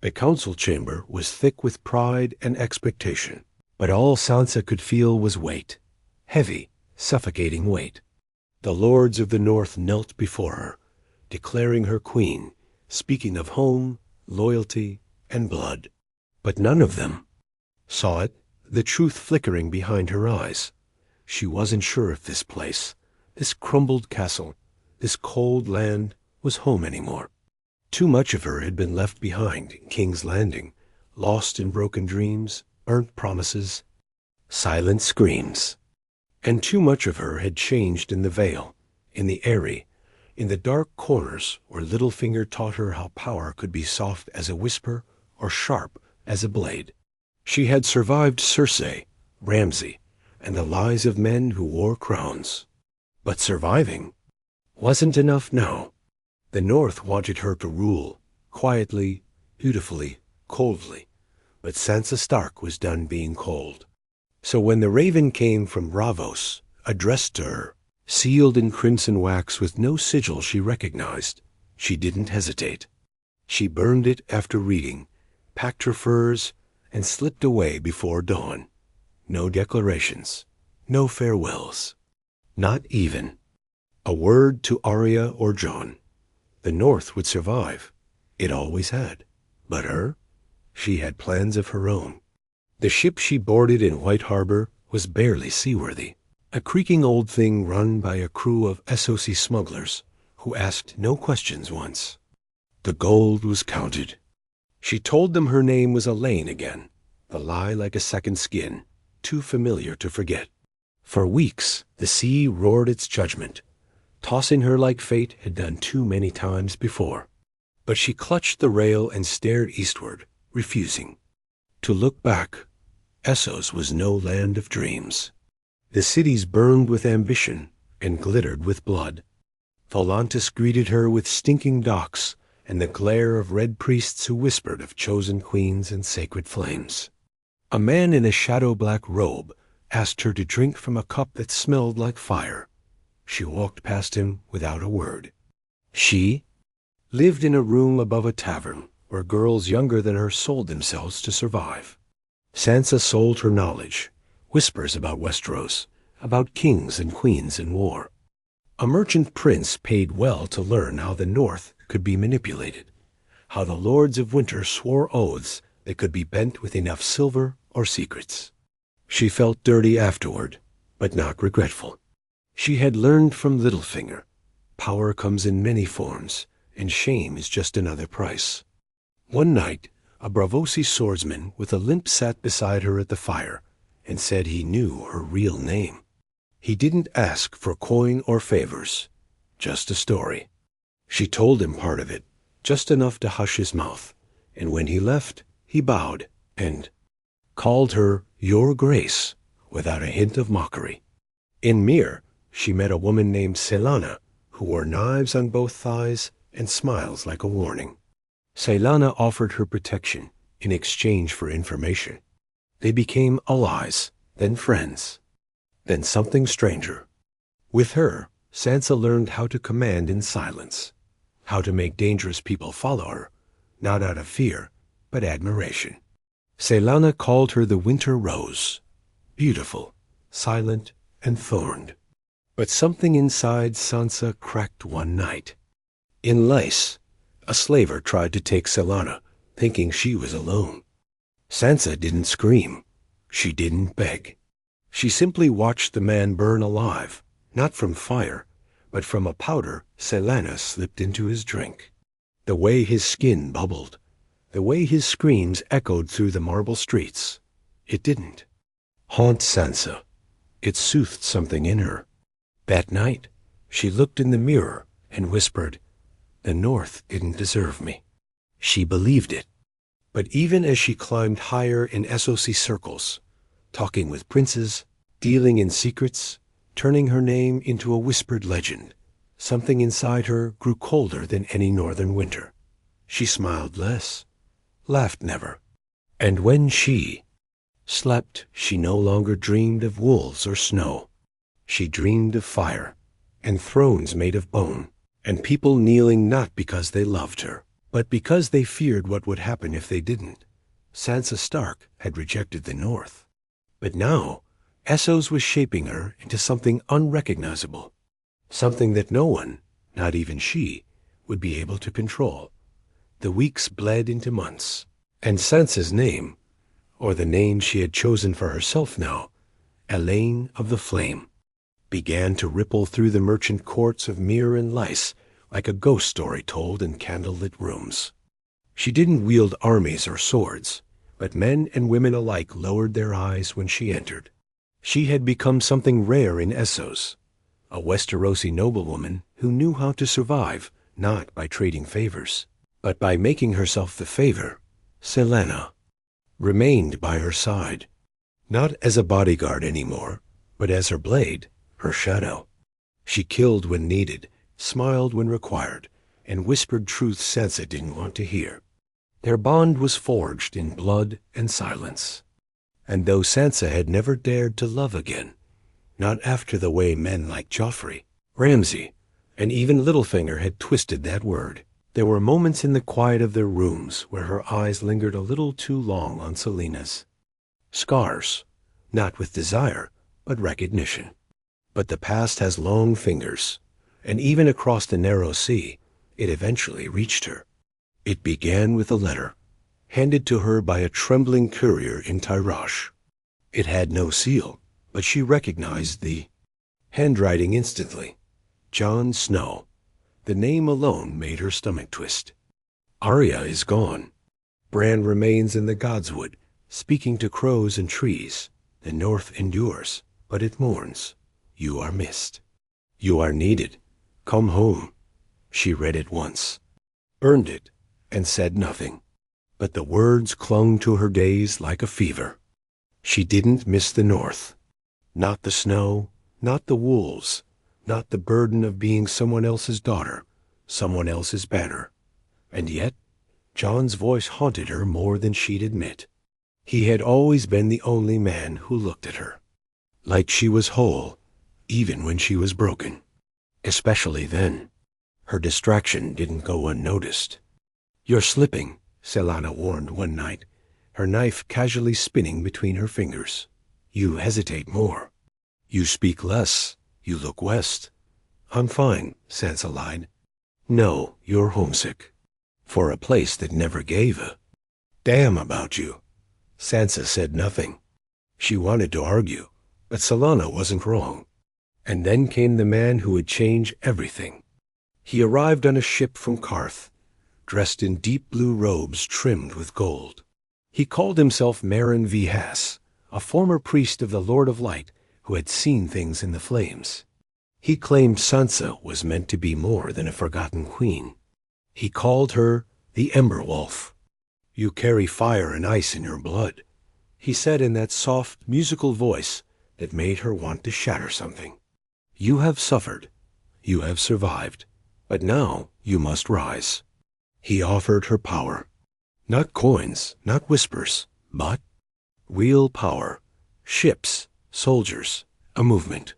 The council chamber was thick with pride and expectation, but all Sansa could feel was weight, heavy, suffocating weight. The lords of the north knelt before her, declaring her queen, speaking of home, loyalty, and blood. But none of them saw it, the truth flickering behind her eyes. She wasn't sure if this place, this crumbled castle, this cold land, was home anymore. Too much of her had been left behind in King's Landing, lost in broken dreams, burnt promises, silent screams. And too much of her had changed in the Vale, in the Eyrie, in the dark corners where Littlefinger taught her how power could be soft as a whisper or sharp as a blade. She had survived Cersei, Ramsay, and the lies of men who wore crowns. But surviving wasn't enough now. The North wanted her to rule, quietly, beautifully, coldly. But Sansa Stark was done being cold. So when the raven came from Braavos, addressed to her, sealed in crimson wax with no sigil she recognized, she didn't hesitate. She burned it after reading, packed her furs, and slipped away before dawn. No declarations, no farewells. Not even a word to Arya or Jon. The North would survive. It always had. But her? She had plans of her own. The ship she boarded in White Harbor was barely seaworthy. A creaking old thing run by a crew of Essos smugglers who asked no questions once. The gold was counted. She told them her name was Elaine again, the lie like a second skin, too familiar to forget. For weeks, the sea roared its judgment, tossing her like fate had done too many times before. But she clutched the rail and stared eastward, refusing. To look back, Essos was no land of dreams. The cities burned with ambition and glittered with blood. Volantis greeted her with stinking docks and the glare of red priests who whispered of chosen queens and sacred flames. A man in a shadow-black robe asked her to drink from a cup that smelled like fire. She walked past him without a word. She lived in a room above a tavern where girls younger than her sold themselves to survive. Sansa sold her knowledge, whispers about Westeros, about kings and queens in war. A merchant prince paid well to learn how the North could be manipulated, how the lords of winter swore oaths that could be bent with enough silver or secrets. She felt dirty afterward, but not regretful. She had learned from Littlefinger. Power comes in many forms, and shame is just another price. One night, a Braavosi swordsman with a limp sat beside her at the fire and said he knew her real name. He didn't ask for coin or favors, just a story. She told him part of it, just enough to hush his mouth, and when he left, he bowed and called her Your Grace without a hint of mockery. In Myr, she met a woman named Celaena who wore knives on both thighs and smiles like a warning. Celaena offered her protection in exchange for information. They became allies, then friends, then something stranger. With her, Sansa learned how to command in silence, how to make dangerous people follow her, not out of fear, but admiration. Celaena called her the Winter Rose, beautiful, silent, and thorned. But something inside Sansa cracked one night. In Lys, a slaver tried to take Celaena, thinking she was alone. Sansa didn't scream. She didn't beg. She simply watched the man burn alive, not from fire, but from a powder Celaena slipped into his drink. The way his skin bubbled, the way his screams echoed through the marble streets, it didn't haunt Sansa. It soothed something in her. That night, she looked in the mirror and whispered, "The North didn't deserve me." She believed it. But even as she climbed higher in Essos circles, talking with princes, dealing in secrets, turning her name into a whispered legend, something inside her grew colder than any northern winter. She smiled less, laughed never. And when she slept, she no longer dreamed of wolves or snow. She dreamed of fire, and thrones made of bone, and people kneeling not because they loved her, But because they feared what would happen if they didn't, Sansa Stark had rejected the North. But now, Essos was shaping her into something unrecognizable, something that no one, not even she, would be able to control. The weeks bled into months, and Sansa's name, or the name she had chosen for herself now, Elaine of the Flame, began to ripple through the merchant courts of Myr and Lys like a ghost story told in candlelit rooms. She didn't wield armies or swords, but men and women alike lowered their eyes when she entered. She had become something rare in Essos, a Westerosi noblewoman who knew how to survive not by trading favors, but by making herself the favor. Celaena remained by her side, not as a bodyguard anymore, but as her blade, her shadow. She killed when needed, smiled when required, and whispered truths Sansa didn't want to hear. Their bond was forged in blood and silence. And though Sansa had never dared to love again, not after the way men like Joffrey, Ramsay, and even Littlefinger had twisted that word, there were moments in the quiet of their rooms where her eyes lingered a little too long on Celaena's. Scars, not with desire, but recognition. But the past has long fingers, and even across the narrow sea, it eventually reached her. It began with a letter, handed to her by a trembling courier in Tyrosh. It had no seal, but she recognized the handwriting instantly. Jon Snow. The name alone made her stomach twist. Arya is gone. Bran remains in the Godswood, speaking to crows and trees. The North endures, but it mourns. You are missed. You are needed. Come home. She read it once, burned it, and said nothing. But the words clung to her gaze like a fever. She didn't miss the North. Not the snow, not the wolves, not the burden of being someone else's daughter, someone else's banner. And yet, Jon's voice haunted her more than she'd admit. He had always been the only man who looked at her, like she was whole, even when she was broken. Especially then. Her distraction didn't go unnoticed. You're slipping, Celaena warned one night, her knife casually spinning between her fingers. You hesitate more. You speak less. You look west. I'm fine, Sansa lied. No, you're homesick. For a place that never gave a damn about you. Sansa said nothing. She wanted to argue, but Celaena wasn't wrong. And then came the man who would change everything. He arrived on a ship from Karth, dressed in deep blue robes trimmed with gold. He called himself Meryn Vihas, a former priest of the Lord of Light who had seen things in the flames. He claimed Sansa was meant to be more than a forgotten queen. He called her the Ember Wolf. You carry fire and ice in your blood, he said in that soft, musical voice that made her want to shatter something. You have suffered. You have survived. But now you must rise. He offered her power. Not coins, not whispers, but real power. Ships, soldiers, a movement.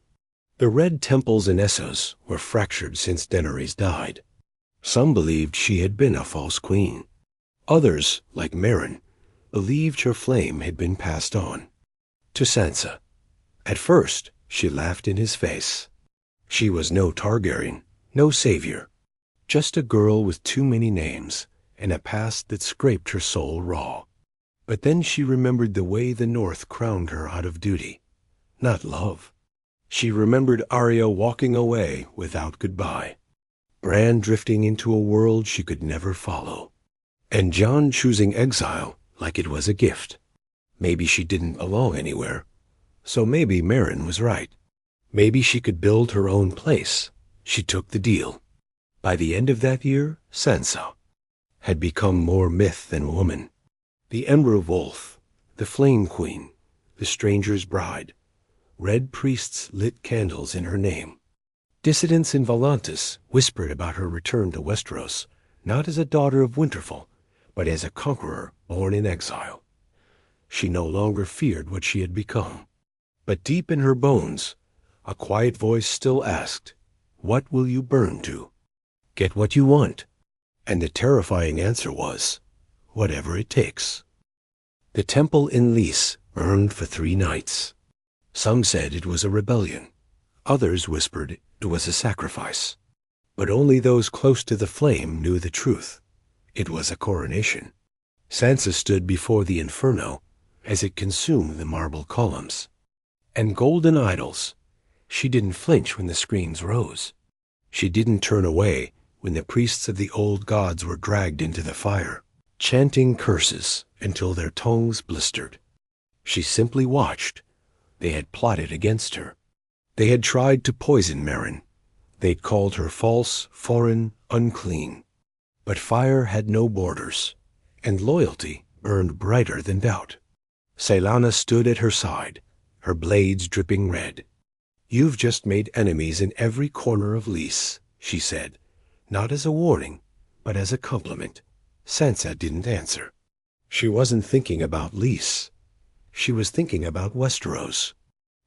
The red temples in Essos were fractured since Daenerys died. Some believed she had been a false queen. Others, like Meryn, believed her flame had been passed on. To Sansa. At first, she laughed in his face. She was no Targaryen, no savior. Just a girl with too many names and a past that scraped her soul raw. But then she remembered the way the North crowned her out of duty, not love. She remembered Arya walking away without goodbye, Bran drifting into a world she could never follow, and Jon choosing exile like it was a gift. Maybe she didn't belong anywhere, so maybe Meryn was right. Maybe she could build her own place. She took the deal. By the end of that year, Sansa had become more myth than woman. The Ember Wolf, the Flame Queen, the Stranger's Bride. Red priests lit candles in her name. Dissidents in Volantis whispered about her return to Westeros, not as a daughter of Winterfell, but as a conqueror born in exile. She no longer feared what she had become. But deep in her bones, a quiet voice still asked, "What will you burn to?" Get what you want. And the terrifying answer was, whatever it takes. The temple in Lys burned for 3 nights. Some said it was a rebellion. Others whispered it was a sacrifice. But only those close to the flame knew the truth. It was a coronation. Sansa stood before the inferno as it consumed the marble columns. And golden idols. She didn't flinch when the screams rose. She didn't turn away when the priests of the old gods were dragged into the fire, chanting curses until their tongues blistered. She simply watched. They had plotted against her. They had tried to poison Meryn. They'd called her false, foreign, unclean. But fire had no borders, and loyalty burned brighter than doubt. Celaena stood at her side, her blades dripping red. "You've just made enemies in every corner of Lys," she said, not as a warning, but as a compliment. Sansa didn't answer. She wasn't thinking about Lys. She was thinking about Westeros.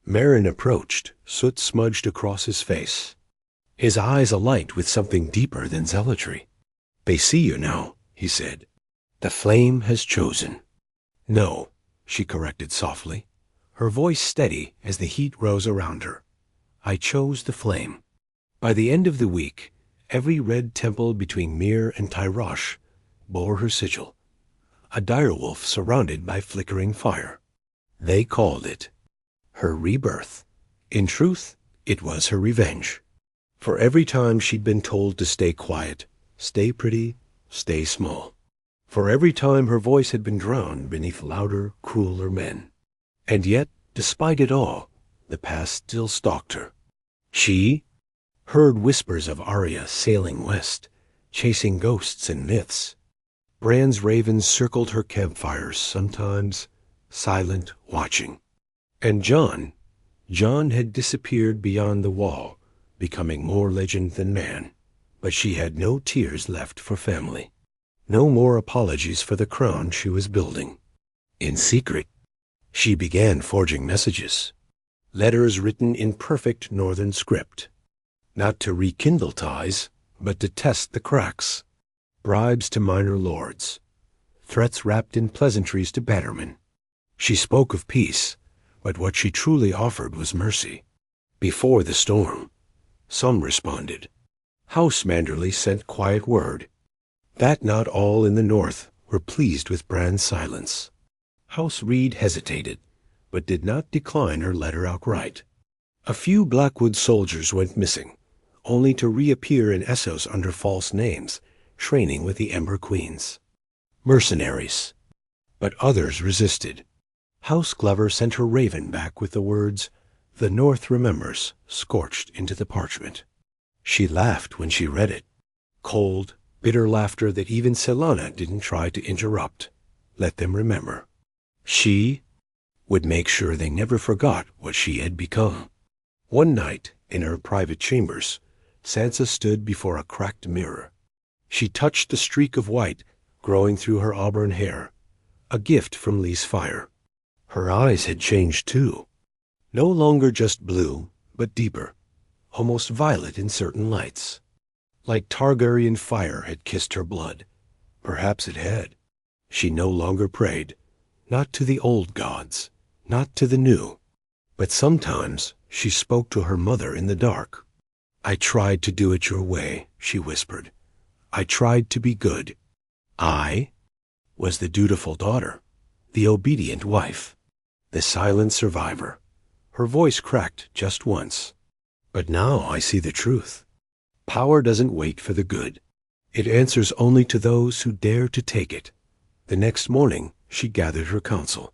Meryn approached, soot smudged across his face, his eyes alight with something deeper than zealotry. "They see you now," he said. "The flame has chosen." "No," she corrected softly, her voice steady as the heat rose around her. "I chose the flame." By the end of the week, every red temple between Myr and Tyrosh bore her sigil, a direwolf surrounded by flickering fire. They called it her rebirth. In truth, it was her revenge. For every time she'd been told to stay quiet, stay pretty, stay small. For every time her voice had been drowned beneath louder, crueler men. And yet, despite it all, the past still stalked her. She heard whispers of Arya sailing west, chasing ghosts and myths. Bran's ravens circled her campfires, sometimes silent, watching. And Jon had disappeared beyond the wall, becoming more legend than man. But she had no tears left for family. No more apologies for the crown she was building. In secret, she began forging messages. Letters written in perfect northern script. Not to rekindle ties, but to test the cracks. Bribes to minor lords. Threats wrapped in pleasantries to bannermen. She spoke of peace, but what she truly offered was mercy. Before the storm, some responded. House Manderley sent quiet word that not all in the north were pleased with Bran's silence. House Reed hesitated, but did not decline her letter outright. A few Blackwood soldiers went missing, only to reappear in Essos under false names, training with the Ember Queens. Mercenaries. But others resisted. House Glover sent her raven back with the words, "The North remembers," scorched into the parchment. She laughed when she read it. Cold, bitter laughter that even Celaena didn't try to interrupt. Let them remember. She would make sure they never forgot what she had become. One night, in her private chambers, Sansa stood before a cracked mirror. She touched the streak of white growing through her auburn hair, a gift from Lys fire. Her eyes had changed too. No longer just blue, but deeper, almost violet in certain lights. Like Targaryen fire had kissed her blood. Perhaps it had. She no longer prayed, not to the old gods, not to the new. But sometimes she spoke to her mother in the dark. "I tried to do it your way," she whispered. "I tried to be good. I was the dutiful daughter, the obedient wife, the silent survivor." Her voice cracked just once. "But now I see the truth. Power doesn't wait for the good. It answers only to those who dare to take it." The next morning she gathered her council.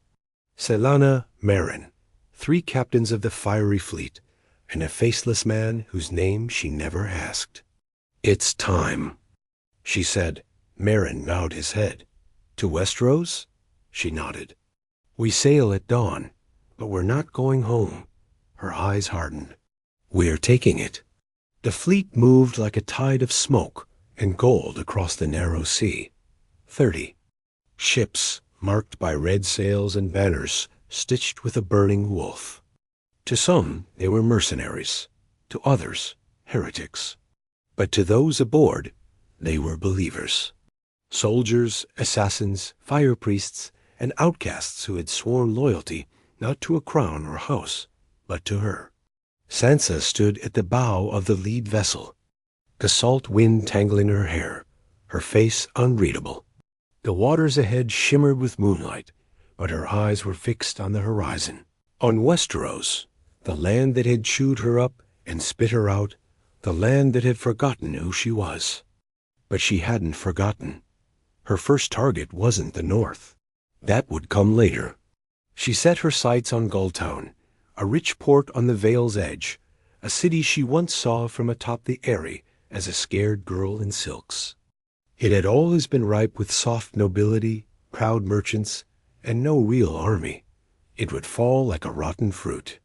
Celaena, Meryn, 3 captains of the fiery fleet, and a faceless man whose name she never asked. "It's time," she said. Meryn bowed his head. "To Westeros?" She nodded. "We sail at dawn, but we're not going home." Her eyes hardened. "We're taking it." The fleet moved like a tide of smoke and gold across the narrow sea. 30 ships marked by red sails and banners stitched with a burning wolf. To some, they were mercenaries. To others, heretics. But to those aboard, They were believers. Soldiers, assassins, fire priests, and outcasts who had sworn loyalty not to a crown or house, but to her. Sansa stood at the bow of the lead vessel, the salt wind tangling her hair, her face unreadable. The waters ahead shimmered with moonlight, but her eyes were fixed on the horizon. On Westeros, the land that had chewed her up and spit her out, the land that had forgotten who she was. But she hadn't forgotten. Her first target wasn't the north. That would come later. She set her sights on Gulltown, a rich port on the Vale's edge, a city she once saw from atop the Eyrie as a scared girl in silks. It had always been ripe with soft nobility, proud merchants, and no real army. It would fall like a rotten fruit.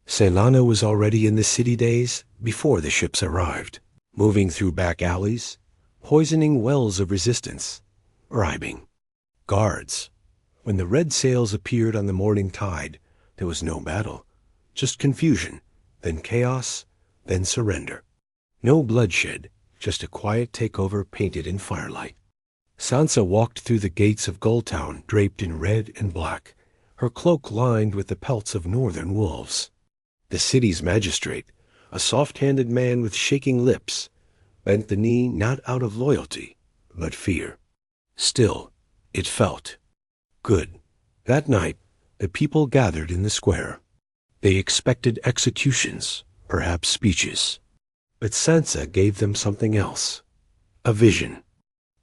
Celaena was already in the city days before the ships arrived, moving through back alleys, poisoning wells of resistance, bribing guards. When the red sails appeared on the morning tide, there was no battle, just confusion, then chaos, then surrender. No bloodshed, just a quiet takeover painted in firelight. Sansa walked through the gates of Gulltown draped in red and black, her cloak lined with the pelts of northern wolves. The city's magistrate, a soft-handed man with shaking lips, bent the knee not out of loyalty, but fear. Still, it felt good. That night, the people gathered in the square. They expected executions, perhaps speeches. But Sansa gave them something else, a vision.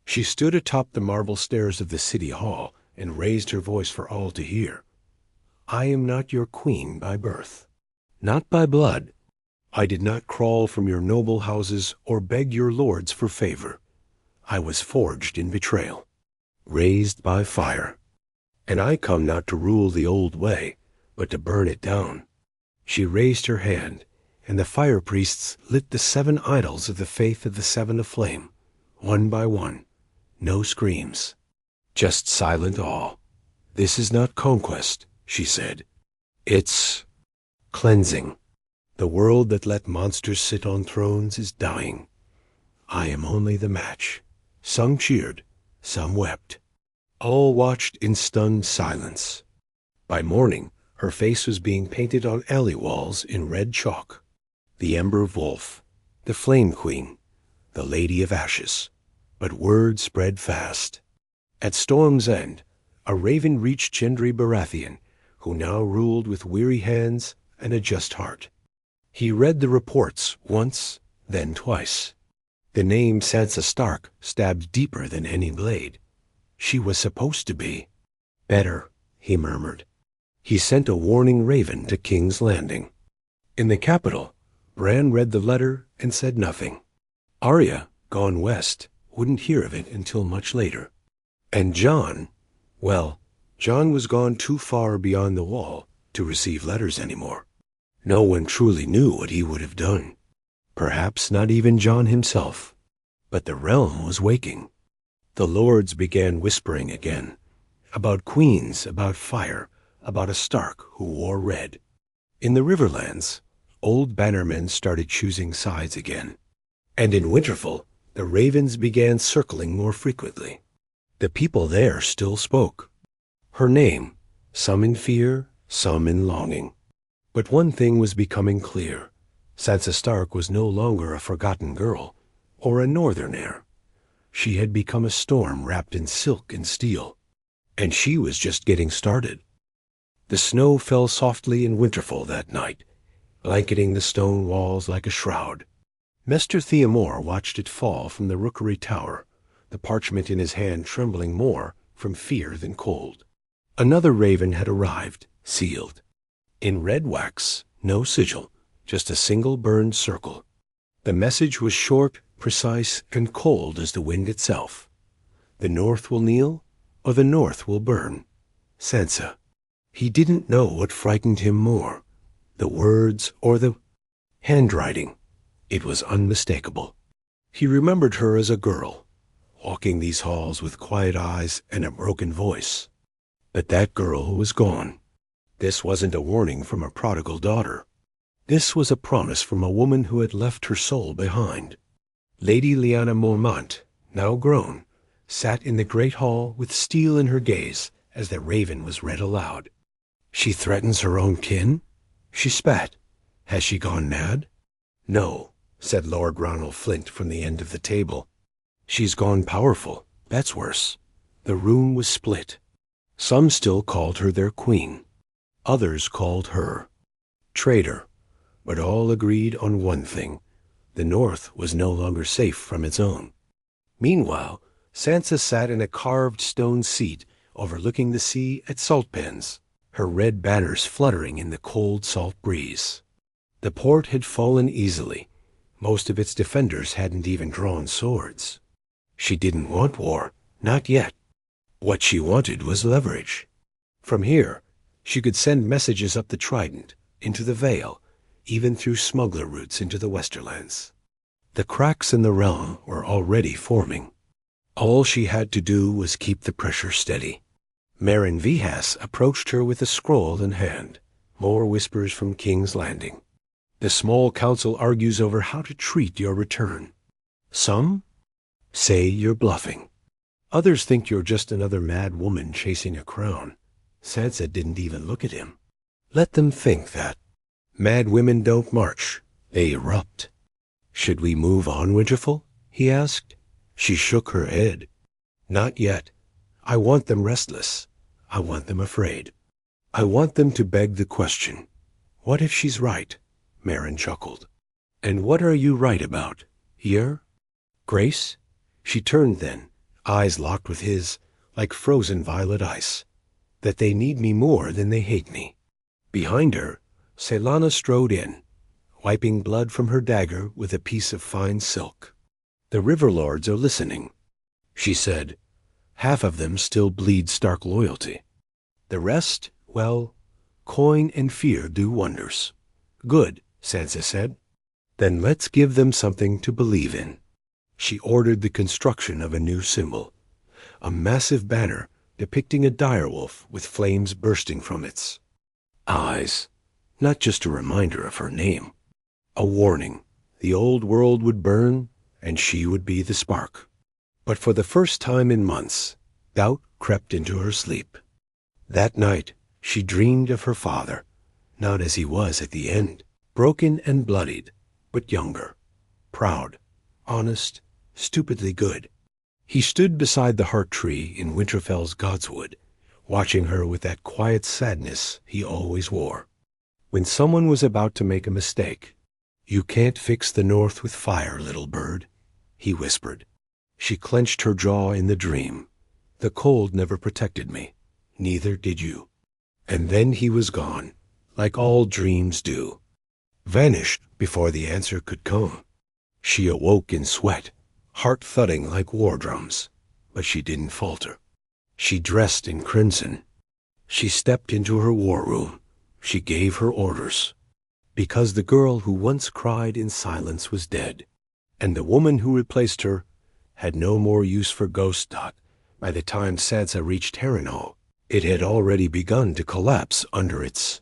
She stood atop the marble stairs of the city hall and raised her voice for all to hear. I am not your queen by birth, not by blood. I did not crawl from your noble houses or beg your lords for favor. I was forged in betrayal, raised by fire. And I come not to rule the old way, but to burn it down. She raised her hand, and the fire priests lit the 7 idols of the faith of the 7 aflame, one by one. No screams, just silent awe. This is not conquest, she said. It's cleansing. The world that let monsters sit on thrones is dying. I am only the match. Some cheered, some wept. All watched in stunned silence. By morning, her face was being painted on alley walls in red chalk. The Ember Wolf, the Flame Queen, the Lady of Ashes. But word spread fast. At Storm's End, a raven reached Gendry Baratheon, who now ruled with weary hands and a just heart. He read the reports once, then twice. The name Sansa Stark stabbed deeper than any blade. She was supposed to be better, he murmured. He sent a warning raven to King's Landing. In the capital, Bran read the letter and said nothing. Arya, gone west, wouldn't hear of it until much later. And Jon, well, Jon was gone too far beyond the wall to receive letters anymore. No one truly knew what he would have done. Perhaps not even Jon himself. But the realm was waking. The lords began whispering again. About queens, about fire, about a Stark who wore red. In the Riverlands, old bannermen started choosing sides again. And in Winterfell, the ravens began circling more frequently. The people there still spoke. Her name, some in fear, some in longing. But one thing was becoming clear. Sansa Stark was no longer a forgotten girl, or a northern heir. She had become a storm wrapped in silk and steel. And she was just getting started. The snow fell softly in Winterfell that night, blanketing the stone walls like a shroud. Maester Theomore watched it fall from the rookery tower, the parchment in his hand trembling more from fear than cold. Another raven had arrived, sealed. In red wax, no sigil, just a single burned circle. The message was short, precise, and cold as the wind itself. The North will kneel, or the North will burn. Sansa. He didn't know what frightened him more, the words or the handwriting. It was unmistakable. He remembered her as a girl, walking these halls with quiet eyes and a broken voice. But that girl was gone. This wasn't a warning from a prodigal daughter. This was a promise from a woman who had left her soul behind. Lady Lyanna Mormont, now grown, sat in the great hall with steel in her gaze as the raven was read aloud. She threatens her own kin? She spat. Has she gone mad? No, said Lord Ronald Flint from the end of the table. She's gone powerful. That's worse. The room was split. Some still called her their queen. Others called her traitor. But all agreed on one thing. The North was no longer safe from its own. Meanwhile, Sansa sat in a carved stone seat overlooking the sea at Salt Pens, her red banners fluttering in the cold salt breeze. The port had fallen easily. Most of its defenders hadn't even drawn swords. She didn't want war, not yet. What she wanted was leverage. From here, she could send messages up the Trident, into the Vale, even through smuggler routes into the Westerlands. The cracks in the realm were already forming. All she had to do was keep the pressure steady. Meryn Vihas approached her with a scroll in hand. More whispers from King's Landing. The small council argues over how to treat your return. Some say you're bluffing. Others think you're just another mad woman chasing a crown. Sansa didn't even look at him. Let them think that. Mad women don't march. They erupt. Should we move on, Winterfell? He asked. She shook her head. Not yet. I want them restless. I want them afraid. I want them to beg the question. What if she's right? Meryn chuckled. And what are you right about? Here? Grace? She turned then, eyes locked with his, like frozen violet ice. That they need me more than they hate me. Behind her, Celaena strode in, wiping blood from her dagger with a piece of fine silk. The river lords are listening, she said. Half of them still bleed stark loyalty. The rest, well, coin and fear do wonders. Good, Sansa said. Then let's give them something to believe in. She ordered the construction of a new symbol, a massive banner depicting a direwolf with flames bursting from its eyes. Not just a reminder of her name. A warning. The old world would burn, and she would be the spark. But for the first time in months, doubt crept into her sleep. That night, she dreamed of her father, not as he was at the end, broken and bloodied, but younger, proud, honest, stupidly good. He stood beside the heart tree in Winterfell's Godswood, watching her with that quiet sadness he always wore. When someone was about to make a mistake, "You can't fix the North with fire, little bird," he whispered. She clenched her jaw in the dream. The cold never protected me. Neither did you. And then he was gone, like all dreams do. Vanished before the answer could come. She awoke in sweat, heart thudding like war drums, but she didn't falter. She dressed in crimson. She stepped into her war room. She gave her orders. Because the girl who once cried in silence was dead, and the woman who replaced her had no more use for ghost dot. By the time Sansa reached Harrenhal, it had already begun to collapse under its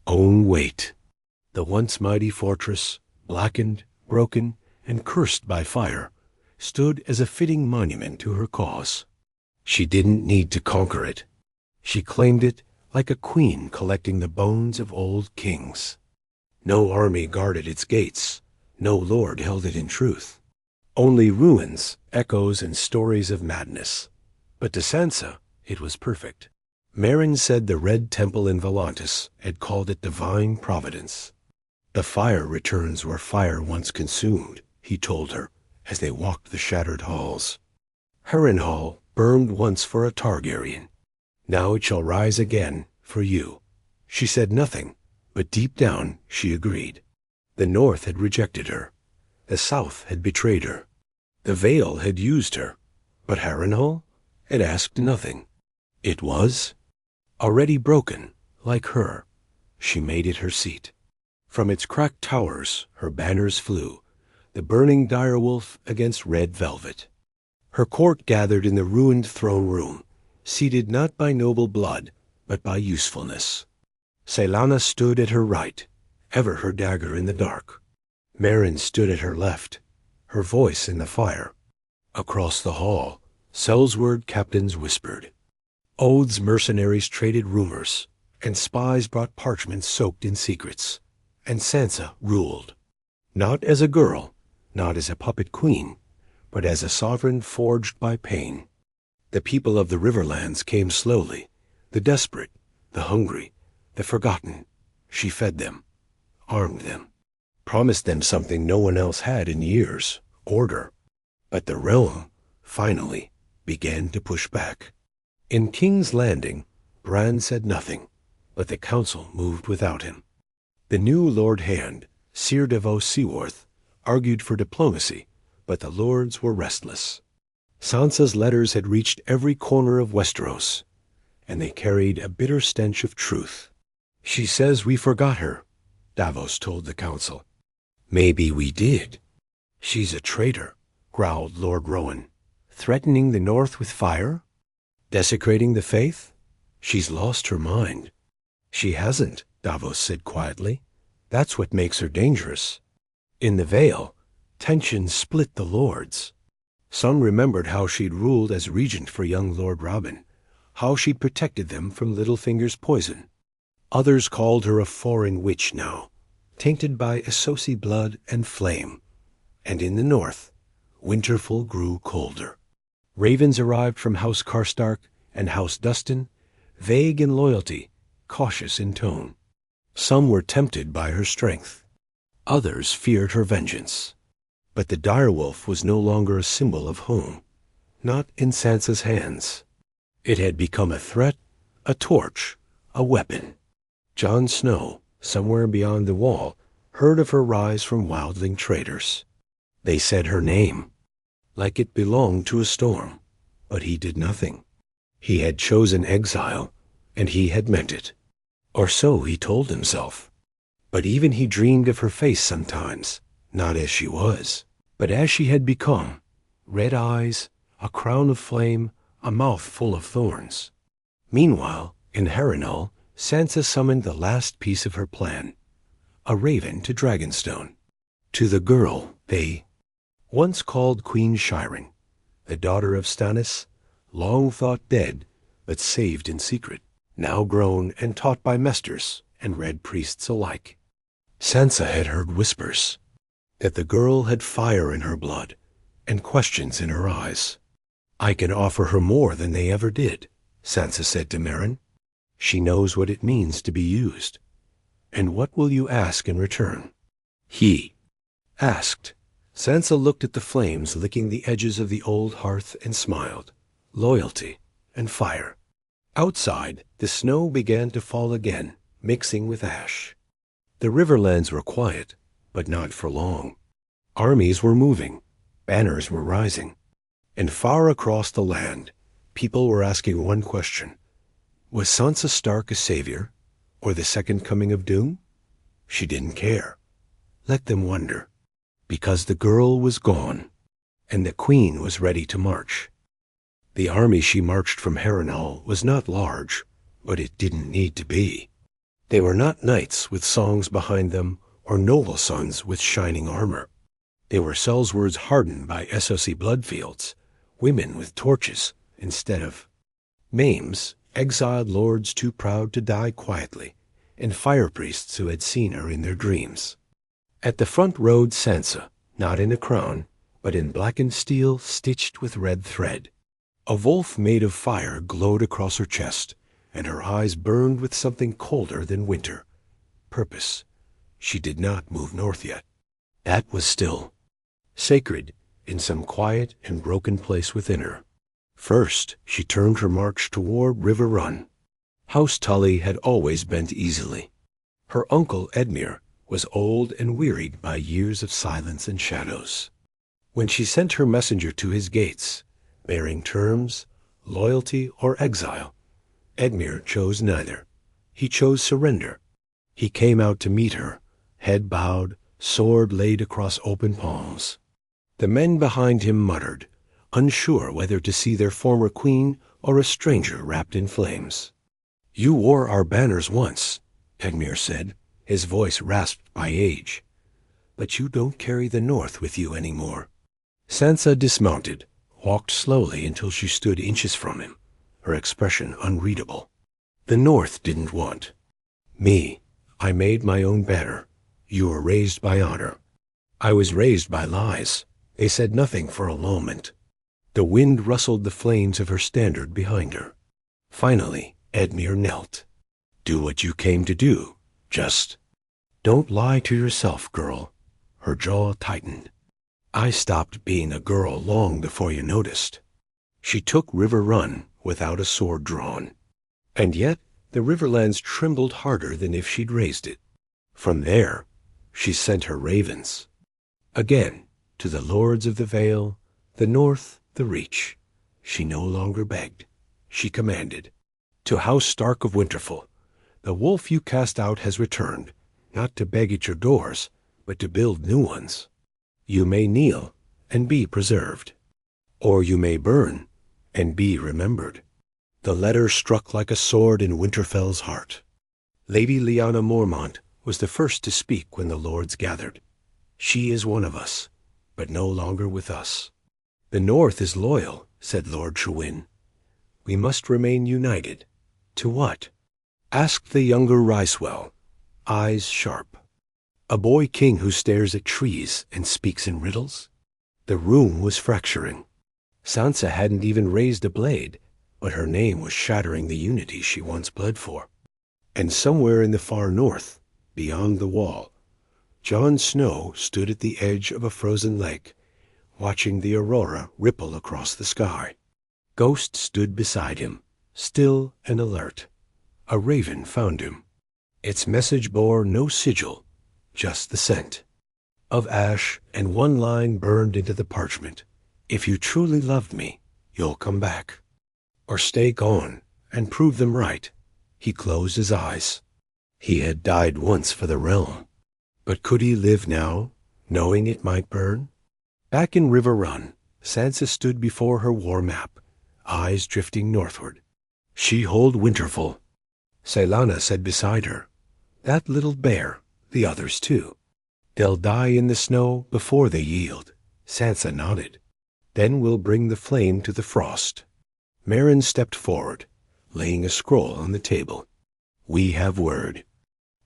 own weight. The once mighty fortress, blackened, broken, and cursed by fire, stood as a fitting monument to her cause. She didn't need to conquer it. She claimed it like a queen collecting the bones of old kings. No army guarded its gates. No lord held it in truth. Only ruins, echoes, and stories of madness. But to Sansa, it was perfect. Meryn said the Red Temple in Volantis had called it divine providence. The fire returns where fire once consumed, he told her, as they walked the shattered halls. Harrenhal burned once for a Targaryen. Now it shall rise again for you. She said nothing, but deep down she agreed. The North had rejected her. The South had betrayed her. The Vale had used her. But Harrenhal had asked nothing. It was already broken, like her. She made it her seat. From its cracked towers her banners flew, the burning direwolf against red velvet. Her court gathered in the ruined throne room, seated not by noble blood, but by usefulness. Celaena stood at her right, ever her dagger in the dark. Meryn stood at her left, her voice in the fire. Across the hall, Sellsword captains whispered. Oaths mercenaries traded rumors, and spies brought parchments soaked in secrets. And Sansa ruled. Not as a girl, not as a puppet queen, but as a sovereign forged by pain. The people of the Riverlands came slowly, the desperate, the hungry, the forgotten. She fed them, armed them, promised them something no one else had in years, order. But the realm, finally, began to push back. In King's Landing, Bran said nothing, but the council moved without him. The new Lord Hand, Sir Devos Seaworth, argued for diplomacy, but the lords were restless. Sansa's letters had reached every corner of Westeros, and they carried a bitter stench of truth. She says we forgot her, Davos told the council. Maybe we did. She's a traitor, growled Lord Rowan. Threatening the North with fire? Desecrating the faith? She's lost her mind. She hasn't, Davos said quietly. That's what makes her dangerous. In the Vale, tension split the lords. Some remembered how she'd ruled as regent for young Lord Robin, how she'd protected them from Littlefinger's poison. Others called her a foreign witch now, tainted by Essos blood and flame. And in the north, Winterfell grew colder. Ravens arrived from House Karstark and House Dustin, vague in loyalty, cautious in tone. Some were tempted by her strength. Others feared her vengeance. But the direwolf was no longer a symbol of home, not in Sansa's hands. It had become a threat, a torch, a weapon. Jon Snow, somewhere beyond the wall, heard of her rise from wildling traders. They said her name, like it belonged to a storm, but he did nothing. He had chosen exile, and he had meant it. Or so he told himself. But even he dreamed of her face sometimes, not as she was, but as she had become. Red eyes, a crown of flame, a mouth full of thorns. Meanwhile, in Harrenhal, Sansa summoned the last piece of her plan, a raven to Dragonstone. To the girl they once called Queen Shireen, the daughter of Stannis, long thought dead, but saved in secret, now grown and taught by mesters and red priests alike. Sansa had heard whispers that the girl had fire in her blood and questions in her eyes. I can offer her more than they ever did, Sansa said to Meryn. She knows what it means to be used. And what will you ask in return? He asked. Sansa looked at the flames licking the edges of the old hearth and smiled. Loyalty and fire. Outside, the snow began to fall again, mixing with ash. The Riverlands were quiet, but not for long. Armies were moving, banners were rising, and far across the land, people were asking one question. Was Sansa Stark a savior, or the second coming of doom? She didn't care. Let them wonder, because the girl was gone, and the queen was ready to march. The army she marched from Harrenhal was not large, but it didn't need to be. They were not knights with songs behind them, or noble sons with shining armor. They were sellswords hardened by Essos bloodfields, women with torches instead of maims, exiled lords too proud to die quietly, and fire priests who had seen her in their dreams. At the front rode Sansa, not in a crown, but in blackened steel stitched with red thread. A wolf made of fire glowed across her chest, and her eyes burned with something colder than winter. Purpose. She did not move north yet. That was still sacred in some quiet and broken place within her. First, she turned her march toward River Run. House Tully had always bent easily. Her uncle Edmure was old and wearied by years of silence and shadows. When she sent her messenger to his gates, bearing terms, loyalty, or exile, Edmure chose neither. He chose surrender. He came out to meet her, head bowed, sword laid across open palms. The men behind him muttered, unsure whether to see their former queen or a stranger wrapped in flames. You wore our banners once, Edmure said, his voice rasped by age. But you don't carry the north with you anymore. Sansa dismounted, walked slowly until she stood inches from him, her expression unreadable. The North didn't want me. I made my own banner. You were raised by honor. I was raised by lies. They said nothing for a moment. The wind rustled the flames of her standard behind her. Finally, Edmure knelt. Do what you came to do. Just don't lie to yourself, girl. Her jaw tightened. I stopped being a girl long before you noticed. She took River Run without a sword drawn. And yet the Riverlands trembled harder than if she'd raised it. From there, she sent her ravens. Again, to the lords of the Vale, the North, the Reach. She no longer begged. She commanded. To House Stark of Winterfell, the wolf you cast out has returned, not to beg at your doors, but to build new ones. You may kneel and be preserved, or you may burn and be remembered. The letter struck like a sword in Winterfell's heart. Lady Lyanna Mormont was the first to speak when the lords gathered. She is one of us, but no longer with us. The North is loyal, said Lord Trewyn. We must remain united. To what? Asked the younger Ricewell, eyes sharp. A boy king who stares at trees and speaks in riddles? The room was fracturing. Sansa hadn't even raised a blade, but her name was shattering the unity she once bled for. And somewhere in the far north, beyond the wall, Jon Snow stood at the edge of a frozen lake, watching the aurora ripple across the sky. Ghost stood beside him, still and alert. A raven found him. Its message bore no sigil, just the scent of ash, and one line burned into the parchment. If you truly loved me, you'll come back. Or stay gone and prove them right. He closed his eyes. He had died once for the realm. But could he live now, knowing it might burn? Back in River Run, Sansa stood before her war map, eyes drifting northward. She hold Winterfell. Celaena said beside her, that little bear, the others too. They'll die in the snow before they yield. Sansa nodded. Then we'll bring the flame to the frost. Meryn stepped forward, laying a scroll on the table. We have word.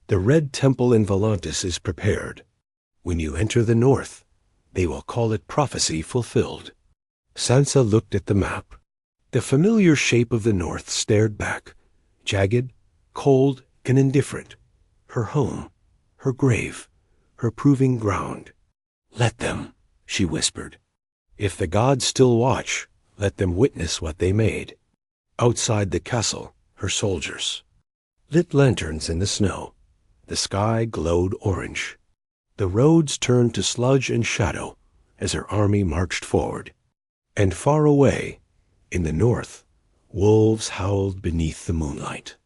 The Red Temple in Volantis is prepared. When you enter the north, they will call it prophecy fulfilled. Sansa looked at the map. The familiar shape of the north stared back, jagged, cold, and indifferent. Her home, her grave, her proving ground. Let them, she whispered. If the gods still watch, let them witness what they made. Outside the castle, her soldiers lit lanterns in the snow. The sky glowed orange. The roads turned to sludge and shadow as her army marched forward. And far away, in the north, wolves howled beneath the moonlight.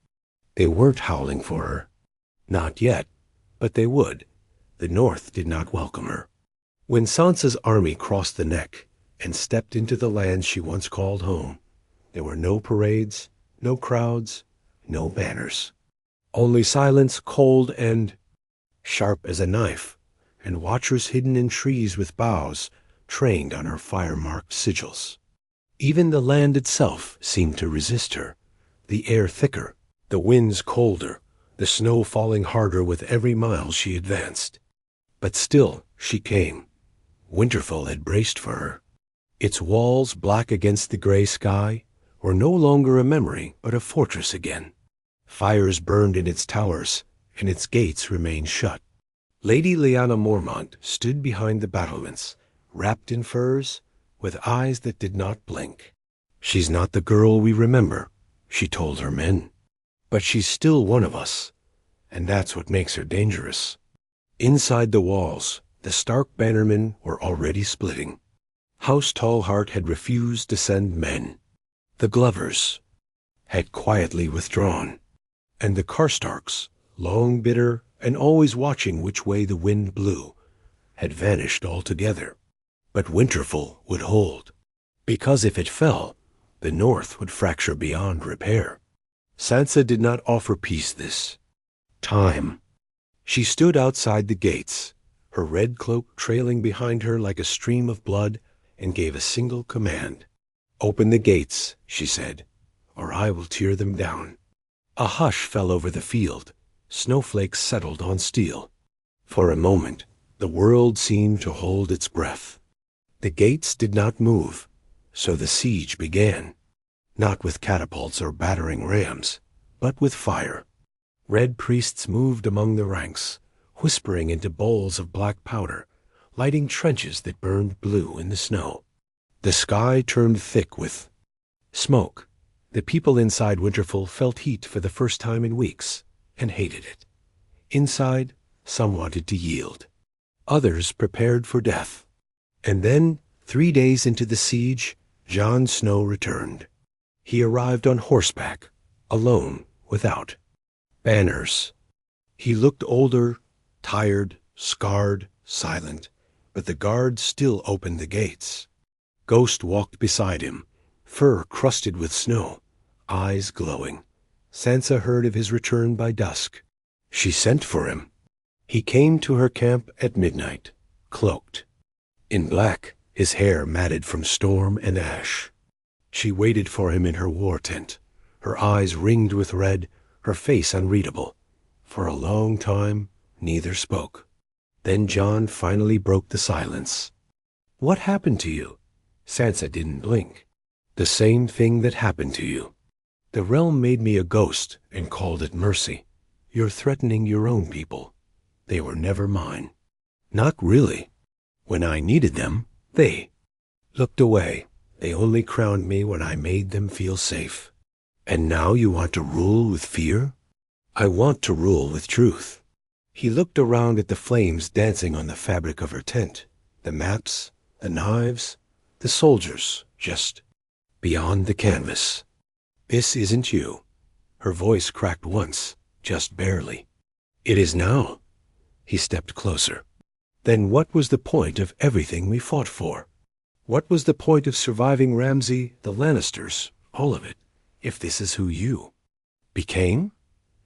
They weren't howling for her. Not yet, but they would. The north did not welcome her. When Sansa's army crossed the neck and stepped into the land she once called home, there were no parades, no crowds, no banners. Only silence, cold and sharp as a knife, and watchers hidden in trees with boughs trained on her fire-marked sigils. Even the land itself seemed to resist her, the air thicker, the winds colder, the snow falling harder with every mile she advanced. But still she came. Winterfell had braced for her. Its walls, black against the gray sky, were no longer a memory but a fortress again. Fires burned in its towers, and its gates remained shut. Lady Lyanna Mormont stood behind the battlements, wrapped in furs, with eyes that did not blink. She's not the girl we remember, she told her men. But she's still one of us, and that's what makes her dangerous. Inside the walls, the Stark bannermen were already splitting. House Tallheart had refused to send men. The Glovers had quietly withdrawn. And the Karstarks, long bitter and always watching which way the wind blew, had vanished altogether. But Winterfell would hold, because if it fell, the north would fracture beyond repair. Sansa did not offer peace this time. She stood outside the gates, her red cloak trailing behind her like a stream of blood, and gave a single command. "Open the gates," she said, "or I will tear them down." A hush fell over the field. Snowflakes settled on steel. For a moment, the world seemed to hold its breath. The gates did not move, so the siege began. Not with catapults or battering rams, but with fire. Red priests moved among the ranks, whispering into bowls of black powder, lighting trenches that burned blue in the snow. The sky turned thick with smoke. The people inside Winterfell felt heat for the first time in weeks, and hated it. Inside, some wanted to yield. Others prepared for death. And then, 3 days into the siege, Jon Snow returned. He arrived on horseback, alone, without banners. He looked older, tired, scarred, silent, but the guards still opened the gates. Ghost walked beside him, fur crusted with snow, eyes glowing. Sansa heard of his return by dusk. She sent for him. He came to her camp at midnight, cloaked. In black, his hair matted from storm and ash. She waited for him in her war tent, her eyes ringed with red, her face unreadable. For a long time, neither spoke. Then Jon finally broke the silence. "What happened to you?" Sansa didn't blink. "The same thing that happened to you. The realm made me a ghost and called it mercy. You're threatening your own people. They were never mine." "Not really. When I needed them, they looked away. They only crowned me when I made them feel safe. And now you want to rule with fear?" "I want to rule with truth." He looked around at the flames dancing on the fabric of her tent, the maps, the knives, the soldiers, just beyond the canvas. "This isn't you." Her voice cracked once, just barely. "It is now." He stepped closer. "Then what was the point of everything we fought for? What was the point of surviving Ramsay, the Lannisters, all of it, if this is who you became?"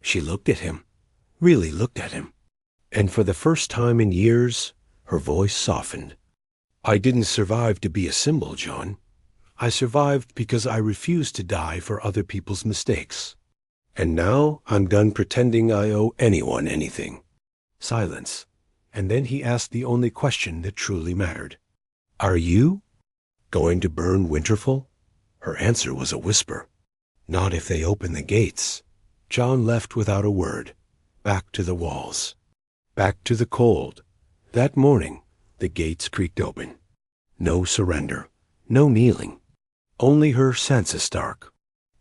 She looked at him, really looked at him. And for the first time in years, her voice softened. "I didn't survive to be a symbol, Jon. I survived because I refused to die for other people's mistakes. And now I'm done pretending I owe anyone anything." Silence. And then he asked the only question that truly mattered. "Are you going to burn Winterfell?" Her answer was a whisper. "Not if they open the gates." Jon left without a word, back to the walls, back to the cold. That morning, the gates creaked open. No surrender, no kneeling. Only her Sansa Stark,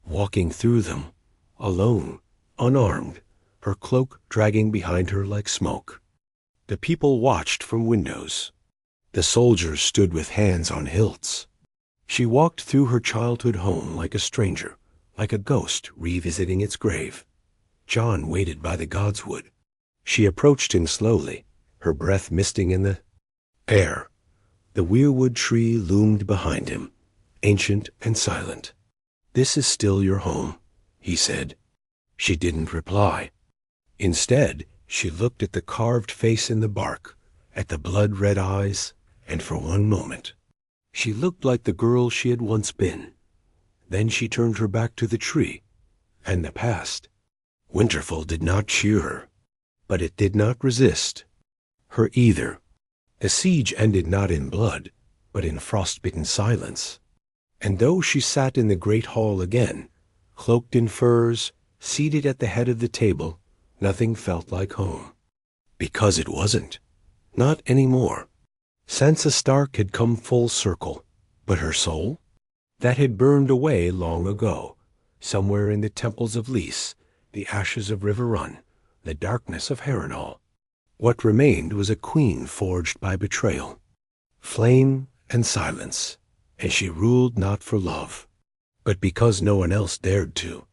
walking through them, alone, unarmed, her cloak dragging behind her like smoke. The people watched from windows. The soldiers stood with hands on hilts. She walked through her childhood home like a stranger, like a ghost revisiting its grave. Jon waited by the godswood. She approached him slowly, her breath misting in the air. The weirwood tree loomed behind him, ancient and silent. "This is still your home," he said. She didn't reply. Instead, she looked at the carved face in the bark, at the blood-red eyes, and for one moment, she looked like the girl she had once been. Then she turned her back to the tree, and the past. Winterfell did not cheer her, but it did not resist her either. The siege ended not in blood, but in frost-bitten silence. And though she sat in the great hall again, cloaked in furs, seated at the head of the table, nothing felt like home. Because it wasn't. Not anymore. Sansa Stark had come full circle, but her soul? That had burned away long ago, somewhere in the temples of Lys, the ashes of River Run, the darkness of Harrenhal. What remained was a queen forged by betrayal, flame and silence, and she ruled not for love, but because no one else dared to.